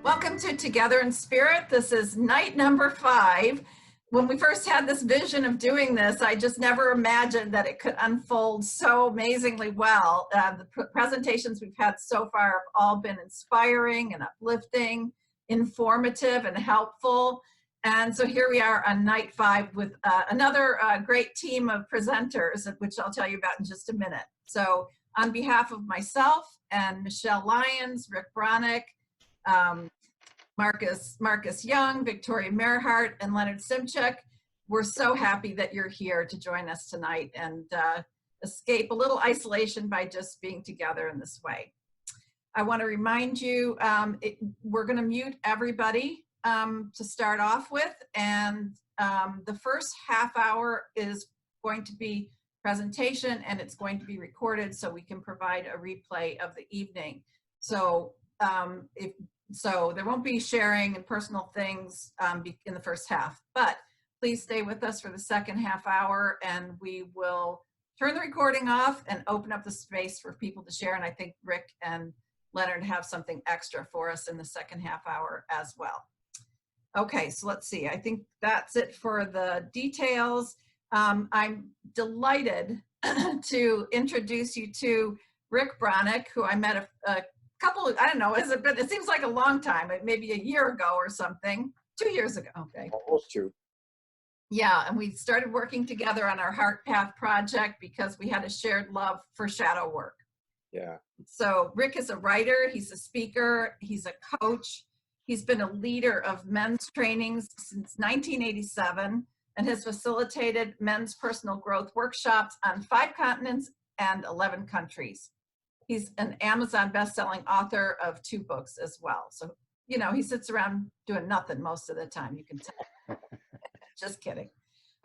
Welcome to Together in Spirit. This is night number 5. When we first had this vision of doing this, I just never imagined that it could unfold so amazingly well. The presentations we've had so far have all been inspiring and uplifting, informative and helpful. And so here we are on night 5 with another great team of presenters, which I'll tell you about in just a minute. So on behalf of myself and Michelle Lyons, Rick Broniec, Marcus Young, Victoria Merhart, and Leonard Szymczak, we're so happy that you're here to join us tonight and escape a little isolation by just being together in this way. I want to remind you, we're going to mute everybody to start off with, and the first half hour is going to be presentation, and it's going to be recorded so we can provide a replay of the evening. So so there won't be sharing and personal things in the first half, but please stay with us for the second half hour, and we will turn the recording off and open up the space for people to share. And I think Rick and Leonard have something extra for us in the second half hour as well. Okay, so let's see. I think that's it for the details. I'm delighted to introduce you to Rick Broniec, who I met a couple of, I don't know, it seems like a long time, maybe a year ago or something, 2 years ago, okay. Almost 2. Yeah, and we started working together on our Heart Path project because we had a shared love for shadow work. Yeah. So Rick is a writer, he's a speaker, he's a coach, he's been a leader of men's trainings since 1987 and has facilitated men's personal growth workshops on 5 continents and 11 countries. He's an Amazon best-selling author of 2 books as well. So, you know, he sits around doing nothing most of the time, you can tell. Just kidding.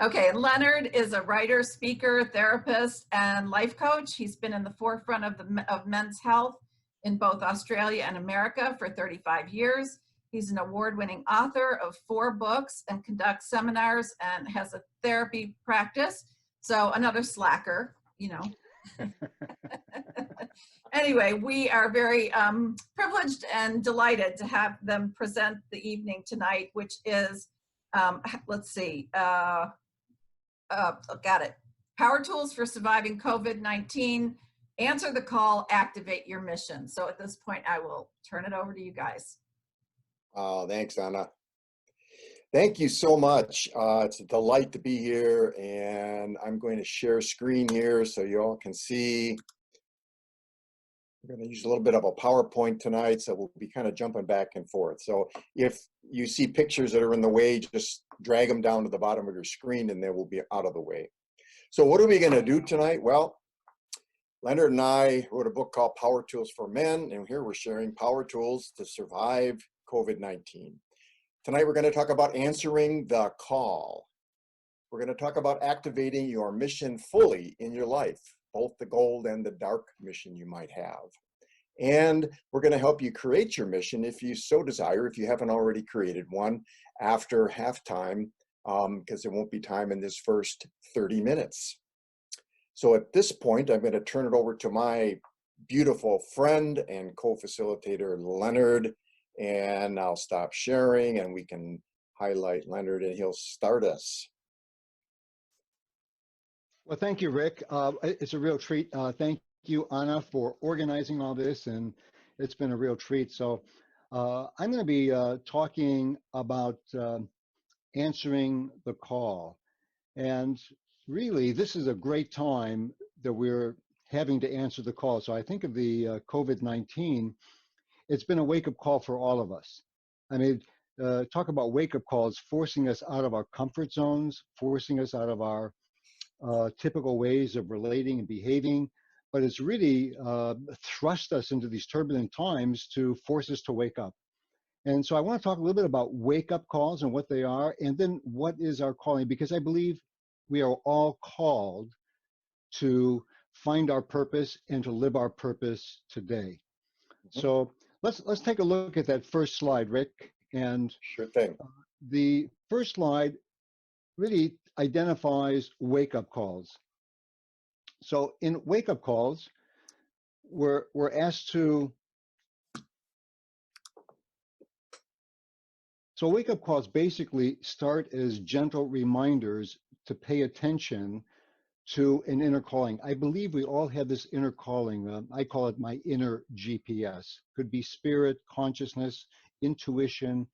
Okay, and Leonard is a writer, speaker, therapist, and life coach. He's been in the forefront of men's health in both Australia and America for 35 years. He's an award-winning author of 4 books and conducts seminars and has a therapy practice. So another slacker, you know. Anyway, we are very privileged and delighted to have them present the evening tonight, which is, let's see, got it. Power Tools for Surviving COVID-19, Answer the Call, Activate Your Mission. So at this point, I will turn it over to you guys. Oh, thanks, Anna. Thank you so much. It's a delight to be here, and I'm going to share screen here so you all can see. We're going to use a little bit of a PowerPoint tonight, so we'll be kind of jumping back and forth. So if you see pictures that are in the way, just drag them down to the bottom of your screen and they will be out of the way. So what are we going to do tonight? Well, Leonard and I wrote a book called Power Tools for Men, and here we're sharing power tools to survive COVID-19. Tonight we're going to talk about answering the call. We're going to talk about activating your mission fully in your life, both the gold and the dark mission you might have. And we're going to help you create your mission if you so desire, if you haven't already created one, after halftime, because there won't be time in this first 30 minutes. So at this point, I'm going to turn it over to my beautiful friend and co-facilitator, Leonard, and I'll stop sharing and we can highlight Leonard and he'll start us. Well, thank you, Rick. It's a real treat. Thank you, Anna, for organizing all this, and it's been a real treat. So I'm going to be talking about answering the call. And really, this is a great time that we're having to answer the call. So I think of the COVID-19, it's been a wake-up call for all of us. I mean, talk about wake-up calls, forcing us out of our comfort zones, forcing us out of our typical ways of relating and behaving, but it's really thrust us into these turbulent times to force us to wake up. And so I want to talk a little bit about wake-up calls and what they are, and then what is our calling, because I believe we are all called to find our purpose and to live our purpose today. So let's take a look at that first slide, Rick. And sure thing. The first slide really identifies wake-up calls. So in wake-up calls, we're asked to So wake-up calls basically start as gentle reminders to pay attention to an inner calling. I believe we all have this inner calling. I call it my inner GPS. Could be spirit, consciousness, intuition,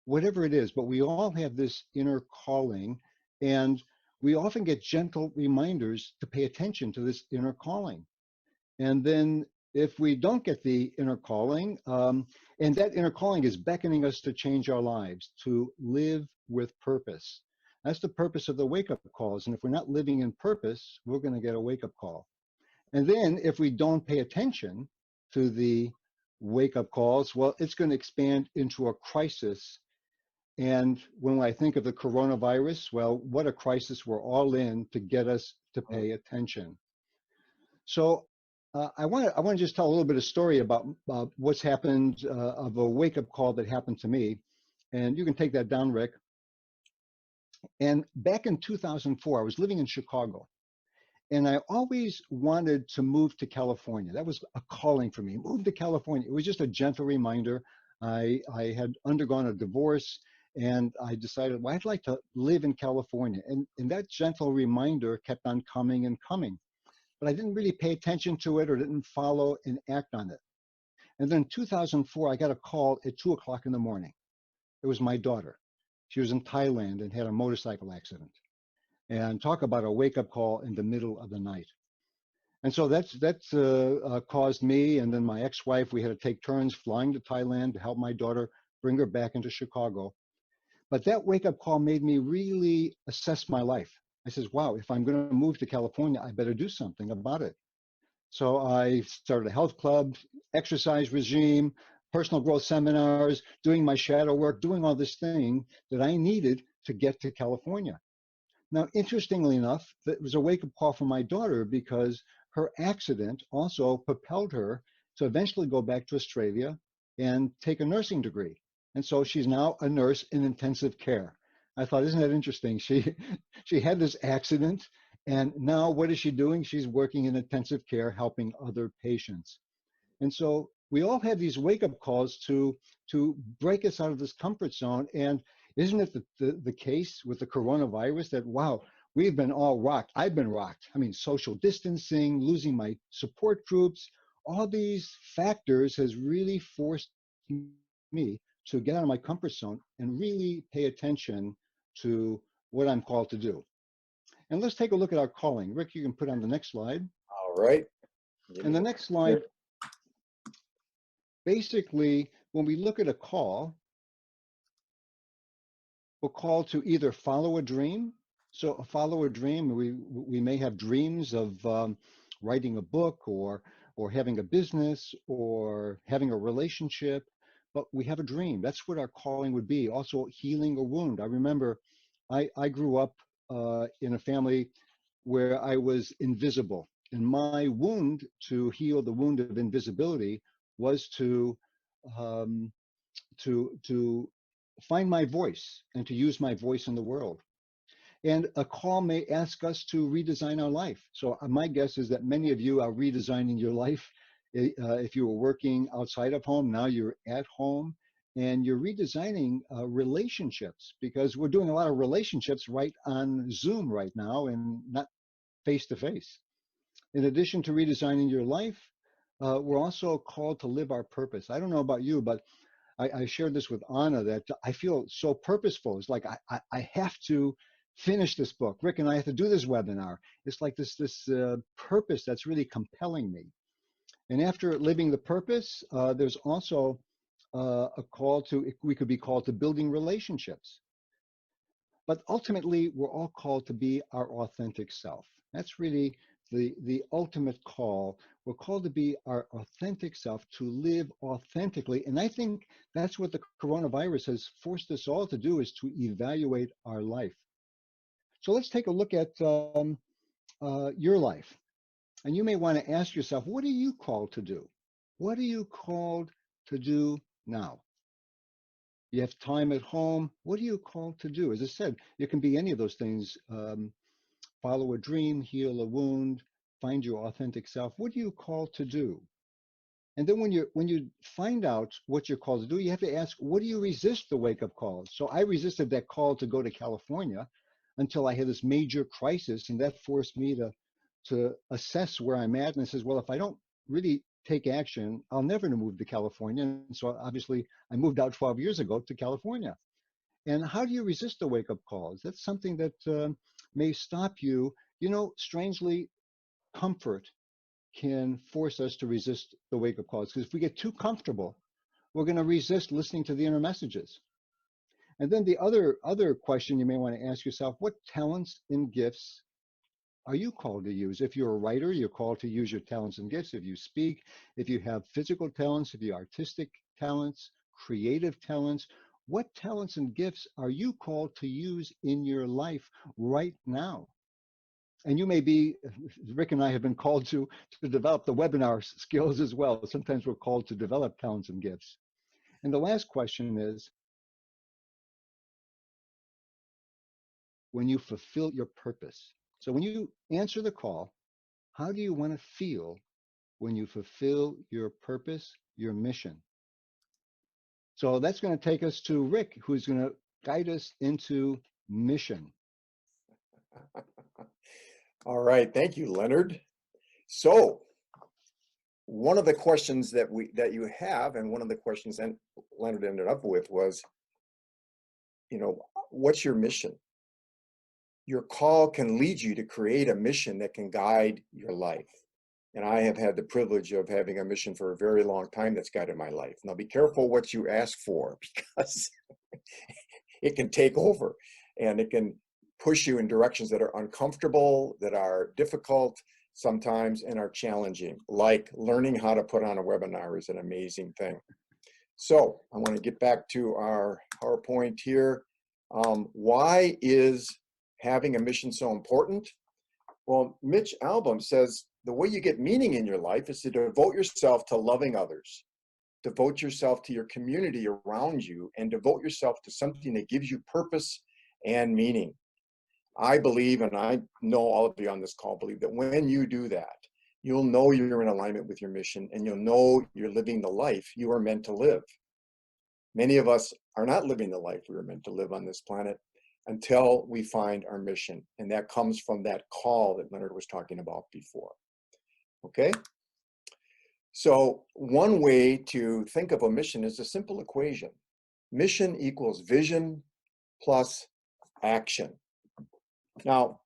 whatever it is, but we all have this inner calling, and we often get gentle reminders to pay attention to this inner calling. And then if we don't get the inner calling, and that inner calling is beckoning us to change our lives, to live with purpose. That's the purpose of the wake-up calls. And if we're not living in purpose, we're going to get a wake-up call. And then if we don't pay attention to the wake-up calls, well, it's going to expand into a crisis. And when I think of the coronavirus, well, what a crisis we're all in to get us to pay attention. So I want to just tell a little bit of story about what's happened, of a wake-up call that happened to me. And you can take that down, Rick. And back in 2004, I was living in Chicago. And I always wanted to move to California. That was a calling for me, move to California. It was just a gentle reminder. I had undergone a divorce, and I decided, well, I'd like to live in California. And that gentle reminder kept on coming and coming. But I didn't really pay attention to it or didn't follow and act on it. And then in 2004, I got a call at 2 o'clock in the morning. It was my daughter. She was in Thailand and had a motorcycle accident. And talk about a wake-up call in the middle of the night. And so that's caused me and then my ex-wife, we had to take turns flying to Thailand to help my daughter bring her back into Chicago. But that wake-up call made me really assess my life. I says, wow, if I'm going to move to California, I better do something about it. So I started a health club, exercise regime, personal growth seminars, doing my shadow work, doing all this thing that I needed to get to California. Now, interestingly enough, that was a wake-up call for my daughter because her accident also propelled her to eventually go back to Australia and take a nursing degree. And so she's now a nurse in intensive care. I thought, isn't that interesting? She had this accident, and now what is she doing? She's working in intensive care, helping other patients. And so we all have these wake-up calls to break us out of this comfort zone. And isn't it the case with the coronavirus that, wow, we've been all rocked. I've been rocked. I mean, social distancing, losing my support groups, all these factors has really forced me to get out of my comfort zone and really pay attention to what I'm called to do. And let's take a look at our calling. Rick, you can put on the next slide. All right. And the next slide, basically, when we look at a call, we're called to either follow a dream. So follow a dream, we may have dreams of writing a book or having a business or having a relationship, but we have a dream. That's what our calling would be. Also healing a wound. I remember I grew up in a family where I was invisible. And my wound to heal the wound of invisibility was to find my voice and to use my voice in the world. And a call may ask us to redesign our life. So my guess is that many of you are redesigning your life. If you were working outside of home, now you're at home and you're redesigning relationships, because we're doing a lot of relationships right on Zoom right now and not face to face. In addition to redesigning your life, we're also called to live our purpose. I don't know about you, but I shared this with Anna that I feel so purposeful. It's like I have to finish this book. Rick and I have to do this webinar. It's like this purpose that's really compelling me. And after living the purpose, there's also a call to, we could be called to building relationships. But ultimately, we're all called to be our authentic self. That's really the ultimate call. We're called to be our authentic self, to live authentically. And I think that's what the coronavirus has forced us all to do, is to evaluate our life. So let's take a look at your life. And you may want to ask yourself, what are you called to do? What are you called to do now? You have time at home. What are you called to do? As I said, it can be any of those things. Follow a dream, heal a wound, find your authentic self. What are you called to do? And then when you find out what you're called to do, you have to ask, what do you resist the wake up calls? So I resisted that call to go to California until I had this major crisis, and that forced me to assess where I'm at. And I says, well, if I don't really take action, I'll never move to California. And so obviously I moved out 12 years ago to California. And how do you resist the wake up calls? That's something that may stop you. You know, strangely, comfort can force us to resist the wake up calls, because if we get too comfortable, we're going to resist listening to the inner messages. And then the other question you may want to ask yourself, what talents and gifts are you called to use? If you're a writer, you're called to use your talents and gifts. If you speak, if you have physical talents, if you have artistic talents, creative talents, what talents and gifts are you called to use in your life right now? And you may be, Rick and I have been called to develop the webinar skills as well. Sometimes we're called to develop talents and gifts. And the last question is, when you fulfill your purpose. So when you answer the call, how do you want to feel when you fulfill your purpose, your mission? So that's going to take us to Rick, who's going to guide us into mission. All right, thank you, Leonard. So one of the questions that you have, and one of the questions that Leonard ended up with was, you know, what's your mission? Your call can lead you to create a mission that can guide your life. And I have had the privilege of having a mission for a very long time that's guided my life. Now be careful what you ask for, because it can take over and it can push you in directions that are uncomfortable, that are difficult sometimes, and are challenging. Like learning how to put on a webinar is an amazing thing. So I want to get back to our PowerPoint here. Why is having a mission so important? Well, Mitch Albom says the way you get meaning in your life is to devote yourself to loving others, devote yourself to your community around you, and devote yourself to something that gives you purpose and meaning. I believe, and I know all of you on this call believe, that when you do that, you'll know you're in alignment with your mission, and you'll know you're living the life you are meant to live. Many of us are not living the life we were meant to live on this planet until we find our mission. And that comes from that call that Leonard was talking about before. Okay? So one way to think of a mission is a simple equation. Mission equals vision plus action. Now,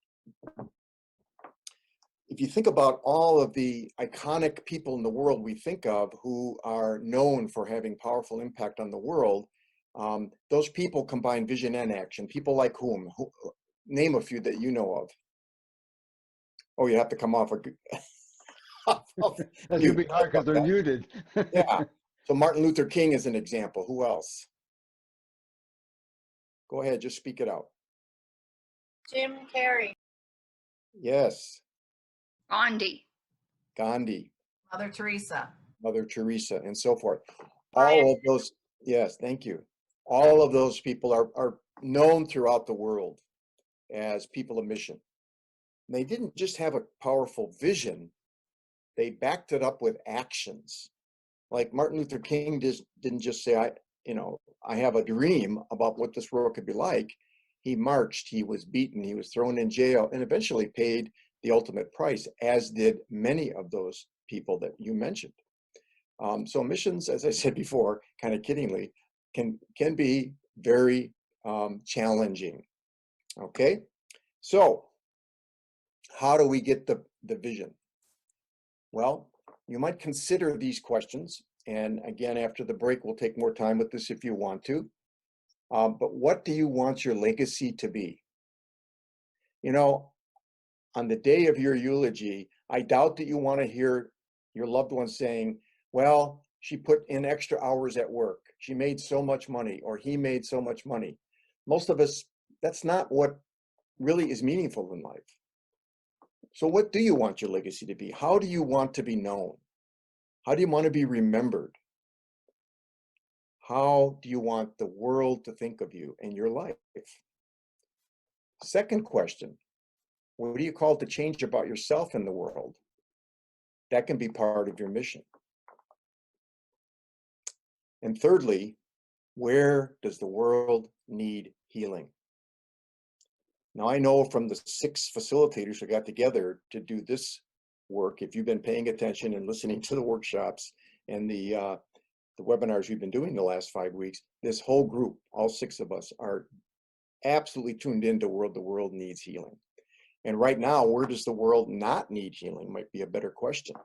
if you think about all of the iconic people in the world we think of who are known for having powerful impact on the world, those people combine vision and action. People like whom? Name a few that you know of. Oh, you have to come off a That's going to be hard because they're muted. Yeah. So Martin Luther King is an example. Who else? Go ahead, just speak it out. Jim Carrey. Yes. Gandhi. Gandhi. Mother Teresa. Mother Teresa, and so forth. Brian. All of those, yes, thank you. All of those people are known throughout the world as people of mission. And they didn't just have a powerful vision, they backed it up with actions. Like Martin Luther King didn't just say, I have a dream about what this world could be like. He marched, he was beaten, he was thrown in jail, and eventually paid the ultimate price, as did many of those people that you mentioned. So missions, as I said before, kind of kiddingly, can be very challenging. Okay, so how do we get the vision? Well, you might consider these questions, and again, after the break, we'll take more time with this if you want to. But what do you want your legacy to be? You know, on the day of your eulogy, I doubt that you want to hear your loved one saying, well, she put in extra hours at work, she made so much money, or he made so much money. Most of us, that's not what really is meaningful in life. So what do you want your legacy to be? How do you want to be known? How do you want to be remembered? How do you want the world to think of you and your life? Second question, what are you called to change about yourself in the world? That can be part of your mission. And thirdly, where does the world need healing? Now, I know from the 6 facilitators who got together to do this work, if you've been paying attention and listening to the workshops and the webinars we've been doing the last 5 weeks, this whole group, all 6 of us, are absolutely tuned into the world needs healing. And right now, where does the world not need healing might be a better question,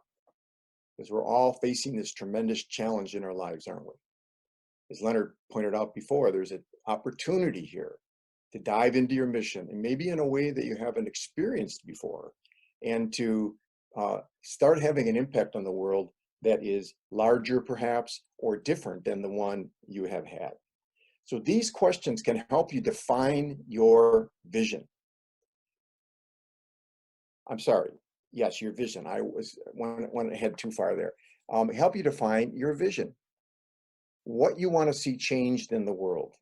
because we're all facing this tremendous challenge in our lives, aren't we? As Leonard pointed out before, there's an opportunity here to dive into your mission, and maybe in a way that you haven't experienced before, and to start having an impact on the world that is larger perhaps, or different than the one you have had. So these questions can help you define your vision. I'm sorry, yes, your vision. I went ahead too far there. Help you define your vision. What you want to see changed in the world,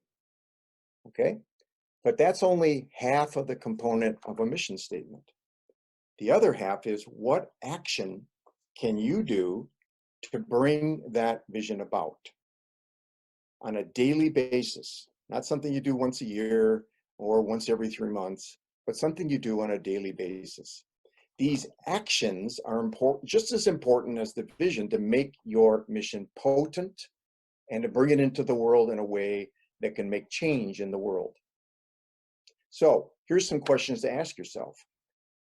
okay? But that's only half of the component of a mission statement. The other half is, what action can you do to bring that vision about on a daily basis? Not something you do once a year or once every 3 months, but something you do on a daily basis. These actions are important, just as important as the vision, to make your mission potent and to bring it into the world in a way that can make change in the world. So here's some questions to ask yourself.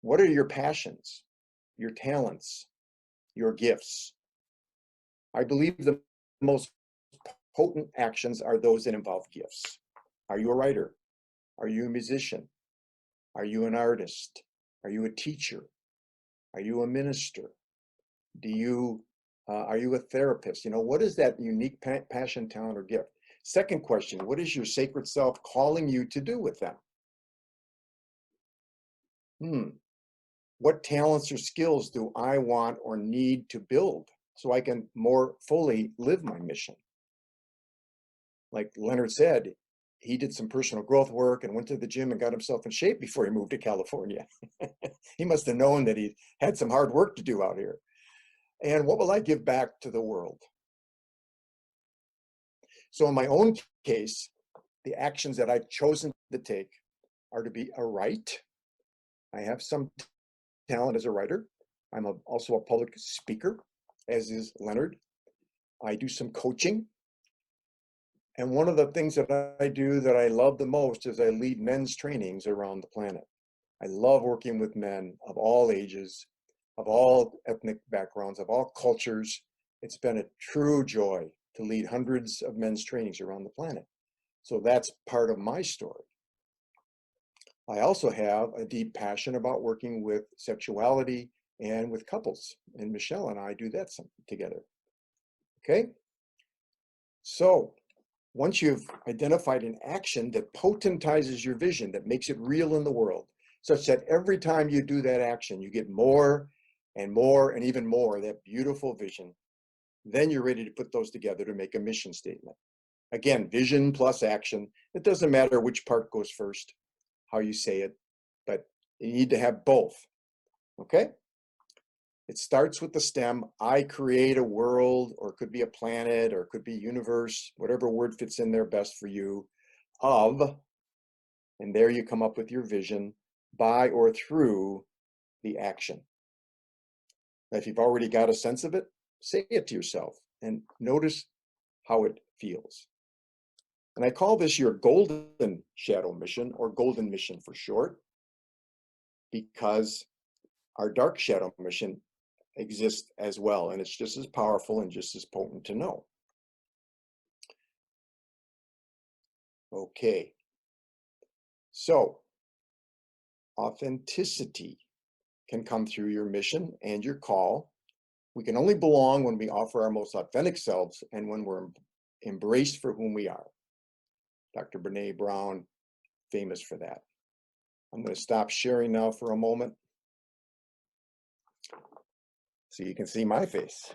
What are your passions, your talents, your gifts? I believe the most potent actions are those that involve gifts. Are you a writer? Are you a musician? Are you an artist? Are you a teacher? Are you a minister? Are you a therapist? You know, what is that unique passion, talent, or gift? Second question, what is your sacred self calling you to do with them? What talents or skills do I want or need to build so I can more fully live my mission? Like Leonard said, he did some personal growth work and went to the gym and got himself in shape before he moved to California. He must have known that he had some hard work to do out here. And what will I give back to the world? So in my own case, the actions that I've chosen to take are to be a writer. I have some talent as a writer. I'm also a public speaker, as is Leonard. I do some coaching. And one of the things that I do that I love the most is I lead men's trainings around the planet. I love working with men of all ages, of all ethnic backgrounds, of all cultures. It's been a true joy to lead hundreds of men's trainings around the planet. So that's part of my story. I also have a deep passion about working with sexuality and with couples. And Michelle and I do that together. Okay? So once you've identified an action that potentizes your vision, that makes it real in the world, such that every time you do that action, you get more and more and even more of that beautiful vision, then you're ready to put those together to make a mission statement. Again, vision plus action. It doesn't matter which part goes first, how you say it, but you need to have both, okay? It starts with the stem. I create a world, or it could be a planet, or it could be universe, whatever word fits in there best for you, of, and there you come up with your vision, by or through the action. Now, if you've already got a sense of it, say it to yourself and notice how it feels. And I call this your golden shadow mission, or golden mission for short, because our dark shadow mission exists as well, and it's just as powerful and just as potent to know. Okay, so authenticity can come through your mission and your call. We can only belong when we offer our most authentic selves and when we're embraced for whom we are. Dr. Brene Brown, famous for that. I'm going to stop sharing now for a moment so you can see my face.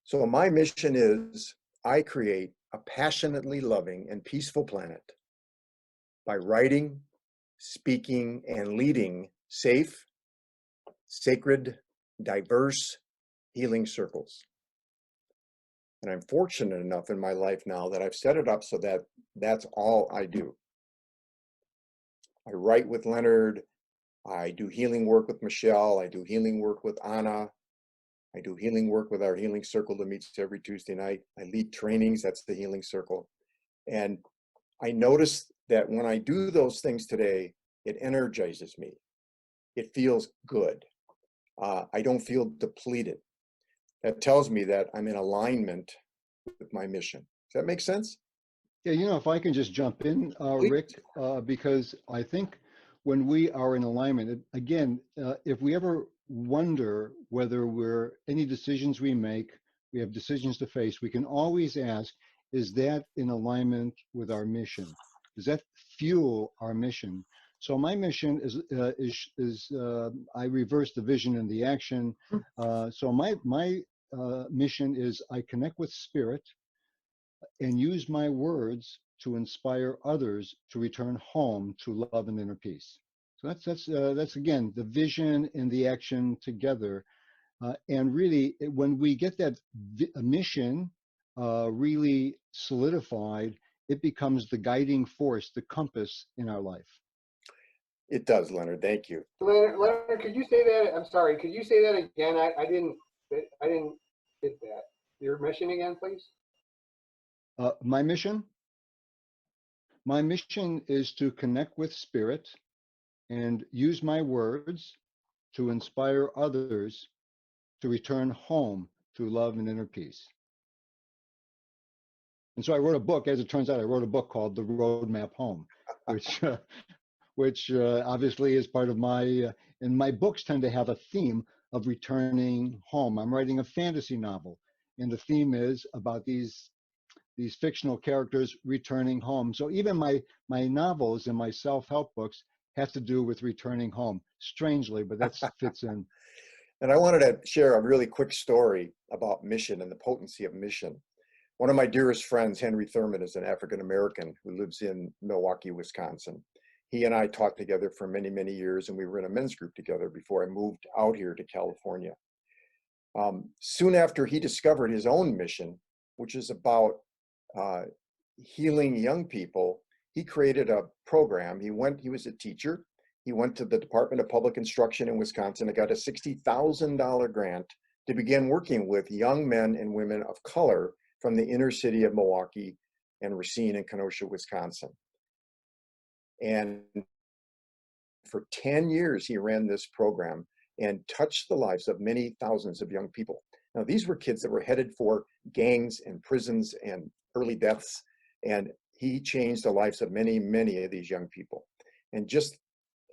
So my mission is, I create a passionately loving and peaceful planet by writing, speaking, and leading safe, sacred, diverse healing circles. And I'm fortunate enough in my life now that I've set it up so that that's all I do. I write with Leonard. I do healing work with Michelle. I do healing work with Anna. I do healing work with our healing circle that meets every Tuesday night. I lead trainings. That's the healing circle. And I notice that when I do those things today, it energizes me. It feels good. I don't feel depleted. That tells me that I'm in alignment with my mission. Does that make sense? Yeah, you know, if I can just jump in, Rick, because I think when we are in alignment, again, if we ever wonder whether any decisions we make, we have decisions to face, we can always ask, is that in alignment with our mission? Does that fuel our mission? So my mission is I reverse the vision and the action. So my mission is I connect with spirit and use my words to inspire others to return home to love and inner peace. So that's again the vision and the action together, and really when we get that mission really solidified, it becomes the guiding force, the compass in our life. It does, Leonard. Thank you. Leonard, could you say that? I'm sorry. Could you say that again? I didn't get that. Your mission again, please. My mission is to connect with spirit and use my words to inspire others to return home to love and inner peace. And so I wrote a book. As it turns out, I wrote a book called The Roadmap Home, which obviously is part of my, and my books tend to have a theme of returning home. I'm writing a fantasy novel, and the theme is about these fictional characters returning home. So even my novels and my self-help books have to do with returning home, strangely, but that fits in. And I wanted to share a really quick story about mission and the potency of mission. One of my dearest friends, Henry Thurman, is an African-American who lives in Milwaukee, Wisconsin. He and I taught together for many, many years, and we were in a men's group together before I moved out here to California. Soon after he discovered his own mission, which is about healing young people, he created a program. He was a teacher. He went to the Department of Public Instruction in Wisconsin and got a $60,000 grant to begin working with young men and women of color from the inner city of Milwaukee and Racine and Kenosha, Wisconsin. And for 10 years, he ran this program and touched the lives of many thousands of young people. Now, these were kids that were headed for gangs and prisons and early deaths, and he changed the lives of many, many of these young people. And just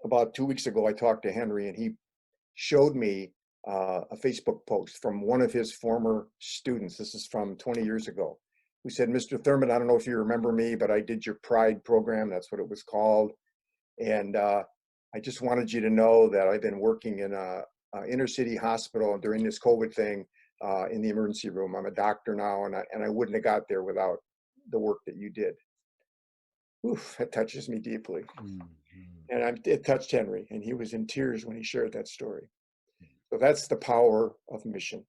about 2 weeks ago, I talked to Henry, and he showed me a Facebook post from one of his former students. This is from 20 years ago, who said, "Mr. Thurman, I don't know if you remember me, but I did your Pride program." That's what it was called. And I just wanted you to know that I've been working in a inner city hospital during this COVID thing in the emergency room. I'm a doctor now, and I wouldn't have got there without the work that you did. Oof, that touches me deeply. Mm-hmm. And it touched Henry, and he was in tears when he shared that story. So that's the power of mission.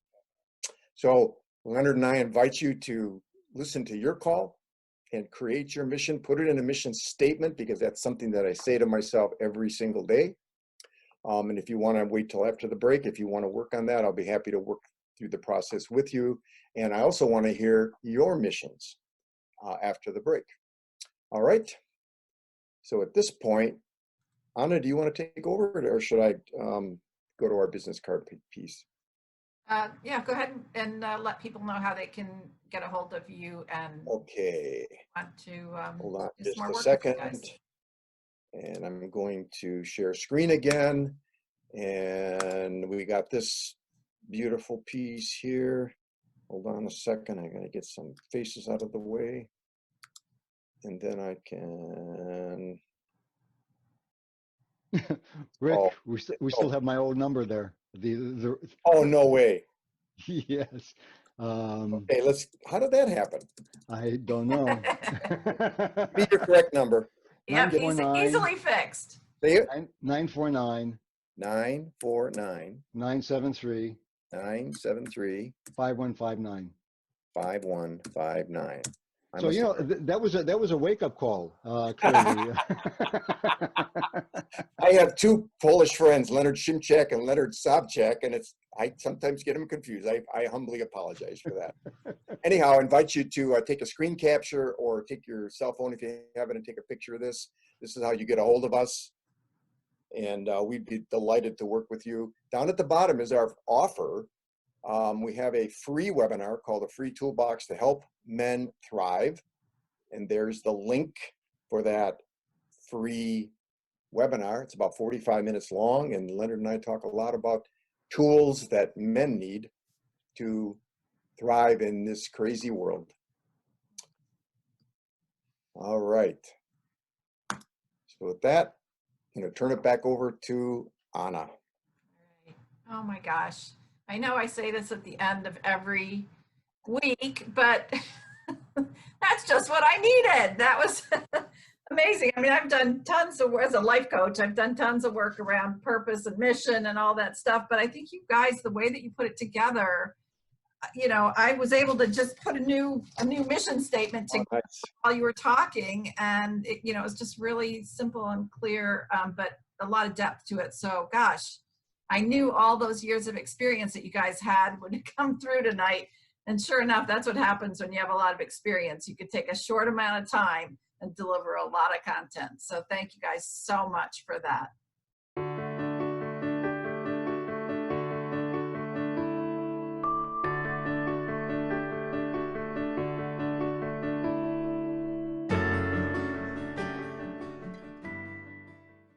So Leonard and I invite you to listen to your call and create your mission, put it in a mission statement, because that's something that I say to myself every single day. And if you want to wait till after the break, if you want to work on that, I'll be happy to work through the process with you. And I also want to hear your missions after the break. All right. So at this point, Anna, do you want to take over, or should I go to our business card piece? Yeah, go ahead and let people know how they can get a hold of you and okay. Want to hold on do just some more a work second. with you guys. And I'm going to share screen again. And we got this beautiful piece here. Hold on a second. I'm going to get some faces out of the way. And then I can. Rick, we still have my old number there. Oh, no way. Yes. Okay, how did that happen? I don't know. Be your correct number. Yeah, easily fixed. Say it. 949 949 973 973 5159. 5159. So, you know, that was a wake-up call, clearly. I have two Polish friends, Leonard Szymczak and Leonard Szymczak, and I sometimes get them confused. I humbly apologize for that. Anyhow, I invite you to take a screen capture or take your cell phone if you have it and take a picture of this. This is how you get a hold of us, and we'd be delighted to work with you. Down at the bottom is our offer. We have a free webinar called the Free Toolbox to Help Men Thrive. And there's the link for that free webinar. It's about 45 minutes long. And Leonard and I talk a lot about tools that men need to thrive in this crazy world. All right. So with that, I'm going to turn it back over to Anna. Oh my gosh. I know I say this at the end of every week, but that's just what I needed. That was amazing. I mean, I've done tons of work as a life coach. I've done tons of work around purpose and mission and all that stuff. But I think you guys, the way that you put it together, you know, I was able to just put a new mission statement together. Oh, nice. While you were talking, and it, you know, it's just really simple and clear, but a lot of depth to it. So gosh, I knew all those years of experience that you guys had would come through tonight. And sure enough, that's what happens when you have a lot of experience. You could take a short amount of time and deliver a lot of content. So thank you guys so much for that.